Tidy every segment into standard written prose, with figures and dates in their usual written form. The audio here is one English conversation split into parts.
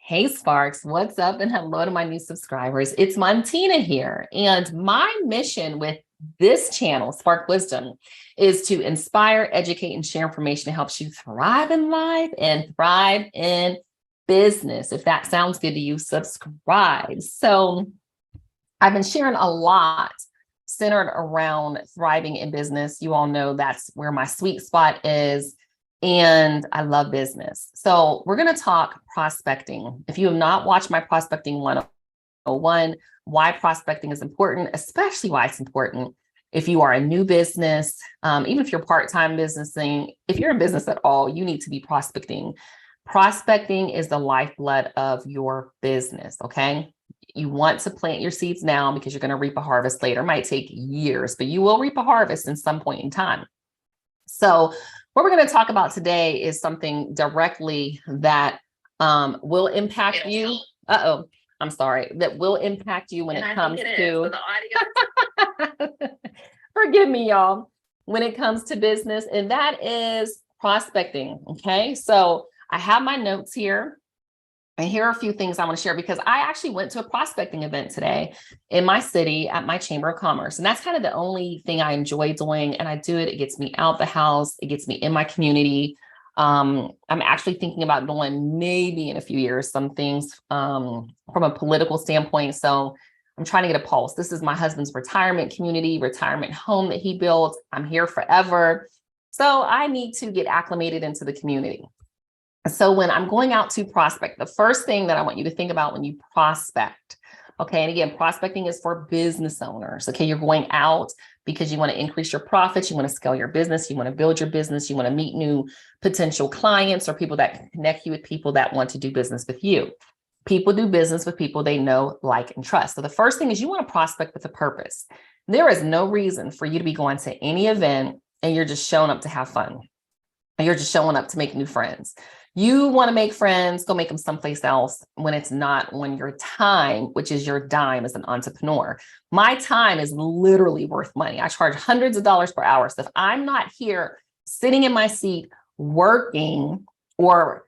Hey Sparks, what's up? And hello to my new subscribers. It's Montina here. And my mission with this channel, Spark Wisdom, is to inspire, educate, and share information that helps you thrive in life and thrive in business. If that sounds good to you, subscribe. So I've been sharing a lot centered around thriving in business. You all know that's where my sweet spot is. And I love business. So we're going to talk prospecting. If you have not watched my prospecting 101, why prospecting is important, especially why it's important if you are a new business, even if you're part-time businessing, if you're in business at all, you need to be prospecting. Prospecting is the lifeblood of your business, okay? You want to plant your seeds now because you're going to reap a harvest later. It might take years, but you will reap a harvest in some point in time. So what we're going to talk about today is something directly that will impact you. I'm sorry. That will impact you when it comes to the audio. Forgive me, y'all. When it comes to business, and that is prospecting. Okay, so I have my notes here. And here are a few things I want to share because I actually went to a prospecting event today in my city at my Chamber of Commerce. And that's kind of the only thing I enjoy doing. And I do it. It gets me out the house. It gets me in my community. I'm actually thinking about doing maybe in a few years some things from a political standpoint. So I'm trying to get a pulse. This is my husband's retirement community, retirement home that he built. I'm here forever. So I need to get acclimated into the community. So when I'm going out to prospect, the first thing that I want you to think about when you prospect, okay, and again, prospecting is for business owners, okay, you're going out because you want to increase your profits, you want to scale your business, you want to build your business, you want to meet new potential clients or people that can connect you with people that want to do business with you. People do business with people they know, like, and trust. So the first thing is you want to prospect with a purpose. There is no reason for you to be going to any event and you're just showing up to have fun. You're just showing up to make new friends. You want to make friends, go make them someplace else when it's not on your time, which is your dime as an entrepreneur. My time is literally worth money. I charge hundreds of dollars per hour. So if I'm not here sitting in my seat working or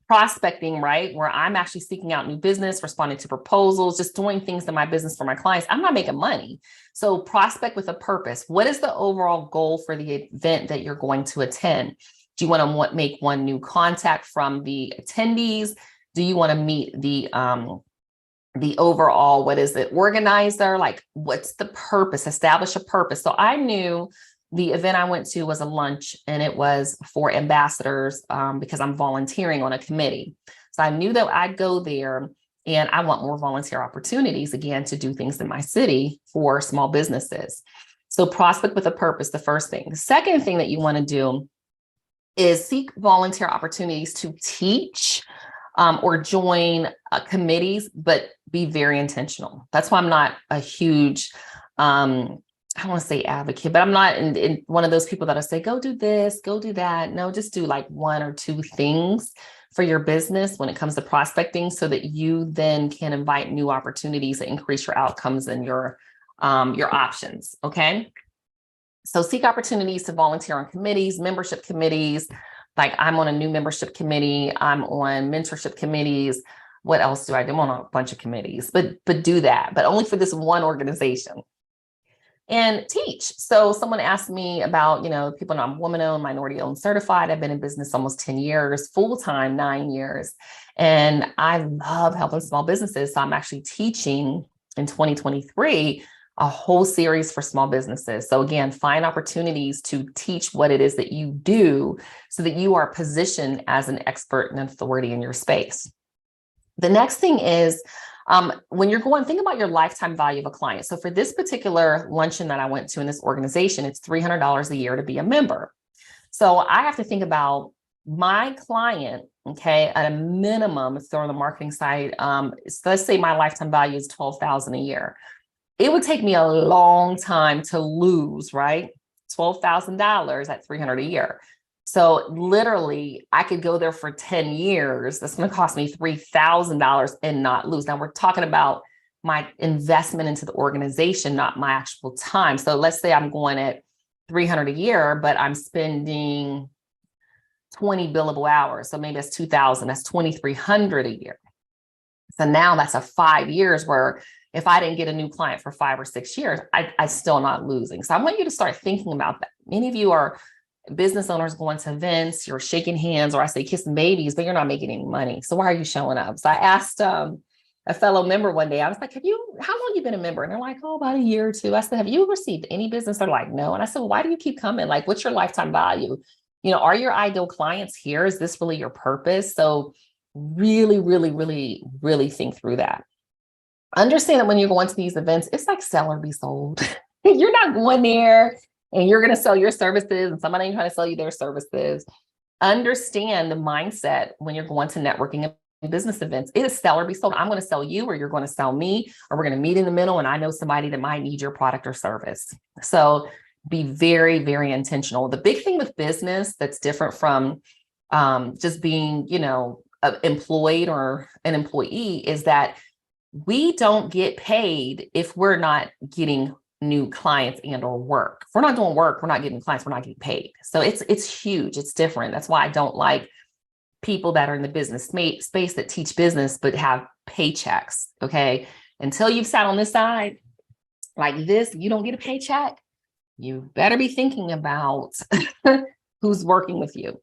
prospecting, right, where I'm actually seeking out new business, responding to proposals, just doing things in my business for my clients, I'm not making money. So prospect with a purpose. What is the overall goal for the event that you're going to attend? Do you want to make one new contact from the attendees? Do you want to meet the overall, organizer? Like, what's the purpose? Establish a purpose. So I knew the event I went to was a lunch and it was for ambassadors because I'm volunteering on a committee. So I knew that I'd go there and I want more volunteer opportunities, again, to do things in my city for small businesses. So prospect with a purpose, the first thing. The second thing that you want to do is seek volunteer opportunities to teach or join committees, but be very intentional. That's why I'm not a huge, I don't want to say advocate, but I'm not in one of those people that'll say, go do this, go do that. No, just do like one or two things for your business when it comes to prospecting so that you then can invite new opportunities that increase your outcomes and your options, okay? So seek opportunities to volunteer on committees, membership committees. Like I'm on a new membership committee. I'm on mentorship committees. What else do I do? I'm on a bunch of committees, but do that, but only for this one organization. And teach. So someone asked me about, people know I'm woman-owned, minority-owned certified. I've been in business almost 10 years, full-time 9 years. And I love helping small businesses. So I'm actually teaching in 2023 a whole series for small businesses. So again, find opportunities to teach what it is that you do so that you are positioned as an expert and authority in your space. The next thing is when you're going, think about your lifetime value of a client. So for this particular luncheon that I went to in this organization, it's $300 a year to be a member. So I have to think about my client, okay, at a minimum, if they're on the marketing side, so let's say my lifetime value is $12,000 a year. It would take me a long time to lose, right? $12,000 at $300 a year. So literally I could go there for 10 years. That's going to cost me $3,000 and not lose. Now we're talking about my investment into the organization, not my actual time. So let's say I'm going at $300 a year, but I'm spending 20 billable hours. So maybe that's 2,000, that's 2,300 a year. So now that's a 5 years where if I didn't get a new client for 5 or 6 years, I still not losing. So I want you to start thinking about that. Many of you are business owners going to events, you're shaking hands, or I say kissing babies, but you're not making any money. So why are you showing up? So I asked a fellow member one day, I was like, how long have you been a member? And they're like, oh, about a year or two. I said, have you received any business? They're like, no. And I said, well, why do you keep coming? Like, what's your lifetime value? Are your ideal clients here? Is this really your purpose? So really, really, really, really think through that. Understand that when you're going to these events, it's like sell or be sold. You're not going there and you're going to sell your services and somebody ain't trying to sell you their services. Understand the mindset when you're going to networking and business events. It is sell or be sold. I'm going to sell you, or you're going to sell me, or we're going to meet in the middle and I know somebody that might need your product or service. So be very, very intentional. The big thing with business that's different from just being, employed or an employee is that we don't get paid if we're not getting new clients and or work. If we're not doing work, we're not getting clients, we're not getting paid. So it's huge. It's different. That's why I don't like people that are in the business space that teach business but have paychecks. Okay. Until you've sat on this side like this, you don't get a paycheck. You better be thinking about who's working with you.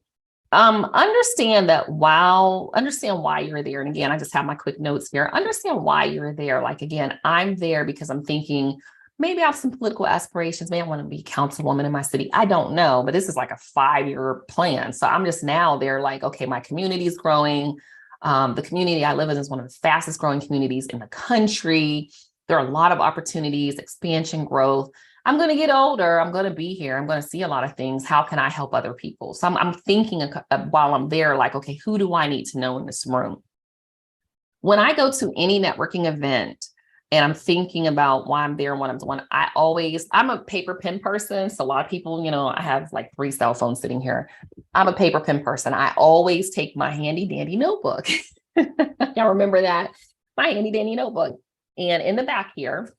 Understand why you're there. And again, I just have my quick notes here. Understand why you're there. Like, again, I'm there because I'm thinking maybe I have some political aspirations. Maybe I want to be councilwoman in my city. I don't know, but this is like a 5-year plan. So I'm just now there like, okay, my community is growing. The community I live in is one of the fastest growing communities in the country. There are a lot of opportunities, expansion, growth. I'm going to get older. I'm going to be here. I'm going to see a lot of things. How can I help other people? So I'm thinking while I'm there, like, okay, who do I need to know in this room? When I go to any networking event and I'm thinking about why I'm there and what I'm doing, I'm a paper pen person. So a lot of people, I have like 3 cell phones sitting here. I'm a paper pen person. I always take my handy dandy notebook. Y'all remember that? My handy dandy notebook. And in the back here,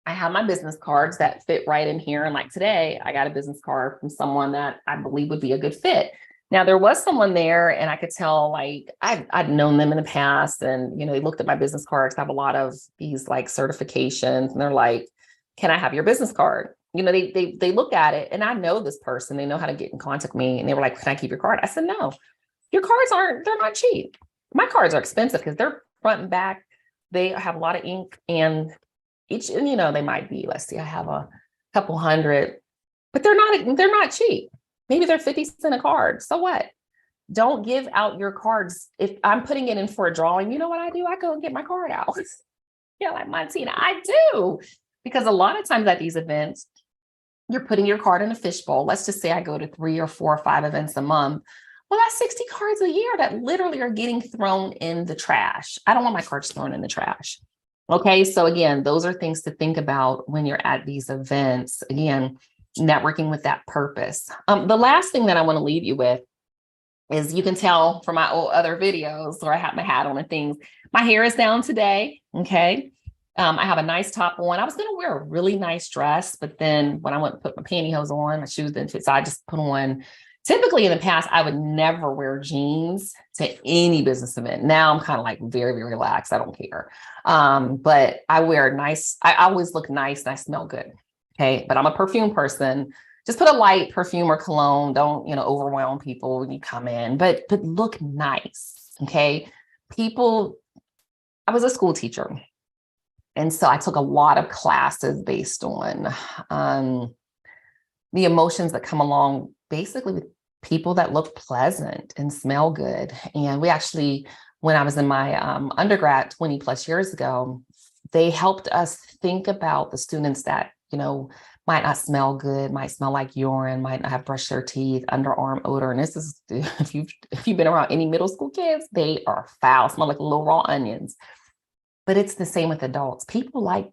I have my business cards that fit right in here. And like today, I got a business card from someone that I believe would be a good fit. Now, there was someone there and I could tell like I'd known them in the past and, they looked at my business cards. I have a lot of these like certifications and they're like, can I have your business card? They look at it and I know this person, they know how to get in contact with me. And they were like, can I keep your card? I said, no, your cards they're not cheap. My cards are expensive because they're front and back. They have a lot of ink and each, they might be, let's see, I have a couple hundred, but they're not cheap. Maybe they're 50 cents a card. So what? Don't give out your cards. If I'm putting it in for a drawing, you know what I do? I go and get my card out. Like Montina, I do. Because a lot of times at these events, you're putting your card in a fishbowl. Let's just say I go to 3 or 4 or 5 events a month. Well, that's 60 cards a year that literally are getting thrown in the trash. I don't want my cards thrown in the trash. Okay. So again, those are things to think about when you're at these events. Again, networking with that purpose. The last thing that I want to leave you with is, you can tell from my old other videos where I have my hat on and things, my hair is down today. Okay. I have a nice top on. I was going to wear a really nice dress, but then when I went to put my pantyhose on, my shoes didn't fit. So I just put on, typically in the past, I would never wear jeans to any business event. Now I'm kind of like very, very relaxed. I don't care. But I wear nice. I always look nice and I smell good. Okay. But I'm a perfume person. Just put a light perfume or cologne. Don't, overwhelm people when you come in, but look nice. Okay. I was a school teacher. And so I took a lot of classes based on the emotions that come along basically with people that look pleasant and smell good. And we actually, when I was in my undergrad 20 plus years ago, they helped us think about the students that, might not smell good, might smell like urine, might not have brushed their teeth, underarm odor. And this is, if you've been around any middle school kids, they are foul, smell like little raw onions. But it's the same with adults. People like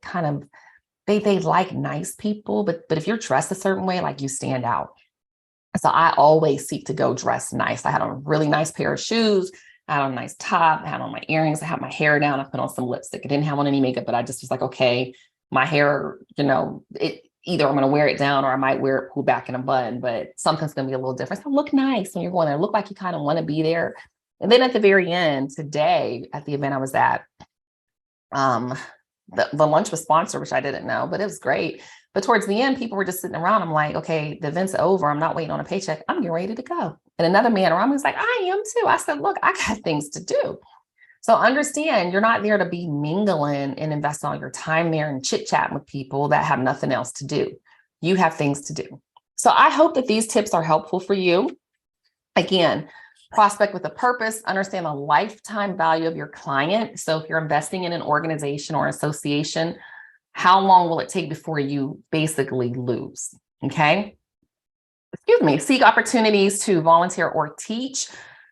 they like nice people, but if you're dressed a certain way, like you stand out. So I always seek to go dress nice. I had on a really nice pair of shoes. I had on a nice top. I had on my earrings. I had my hair down. I put on some lipstick. I didn't have on any makeup, but I just was like, okay, my hair, either I'm going to wear it down or I might wear it pulled back in a bun, but something's going to be a little different. So look nice when you're going there. Look like you kind of want to be there. And then at the very end, today at the event I was at, the lunch was sponsored, which I didn't know, but it was great. But towards the end, people were just sitting around. I'm like, okay, the event's over. I'm not waiting on a paycheck. I'm getting ready to go. And another man around me was like, I am too. I said, look, I got things to do. So understand, you're not there to be mingling and invest all your time there and chit chatting with people that have nothing else to do. You have things to do. So I hope that these tips are helpful for you. Again, prospect with a purpose, understand the lifetime value of your client. So if you're investing in an organization or association, how long will it take before you basically lose? Okay. Excuse me. Seek opportunities to volunteer or teach.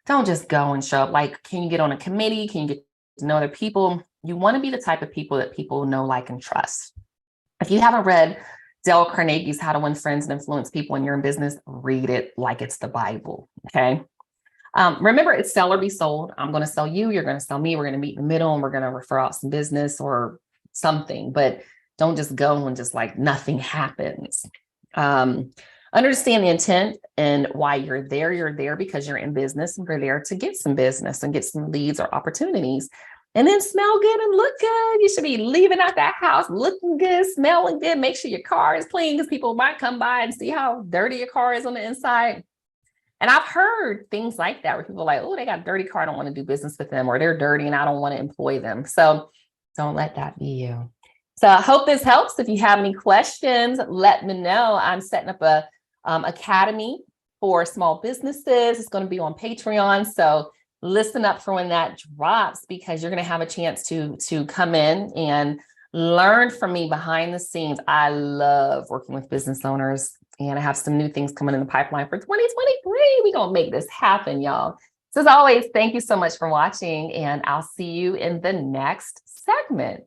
Don't just go and show up. Like, can you get on a committee? Can you get to know other people? You want to be the type of people that people know, like, and trust. If you haven't read Dale Carnegie's How to Win Friends and Influence People when You're in Business, read it like it's the Bible. Okay. Remember, it's sell or be sold. I'm going to sell you. You're going to sell me. We're going to meet in the middle and we're going to refer out some business or something, but don't just go and just like nothing happens. Understand the intent and why you're there. You're there because you're in business and you're there to get some business and get some leads or opportunities. And then smell good and look good. You should be leaving out that house looking good, smelling good. Make sure your car is clean because people might come by and see how dirty your car is on the inside. And I've heard things like that where people are like, oh, they got a dirty car. I don't want to do business with them, or they're dirty and I don't want to employ them. So don't let that be you. So I hope this helps. If you have any questions, let me know. I'm setting up a academy for small businesses. It's going to be on Patreon. So listen up for when that drops, because you're going to have a chance to come in and learn from me behind the scenes. I love working with business owners, and I have some new things coming in the pipeline for 2023. We're going to make this happen, y'all. So as always, thank you so much for watching, and I'll see you in the next segment.